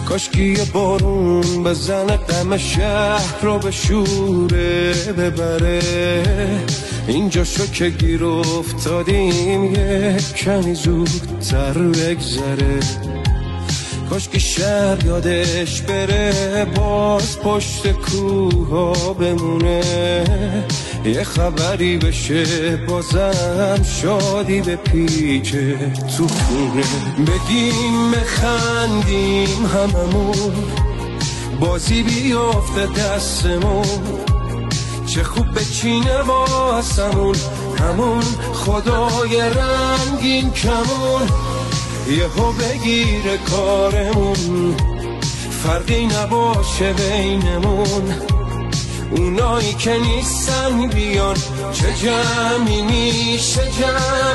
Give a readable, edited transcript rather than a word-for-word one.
کاشکی یه بارون بزنه غم شهر رو به شوره ببره. اینجا شو که گیر افتادیم یه کمی زودتر بگذره. کاشکی شب یادش بره باز پشت کوها بمونه. یه خبری بشه بازم شادی به پیچه تو خونه. بگیم بخندیم هممون بازی بیافته دستمون. چه خوب بچینه واسمون همون خدای رنگین کمون. یهو بگیره کارمون فرقی نباشه بینمون. اونایی که نیستن بیان چه جمعی میشه جمع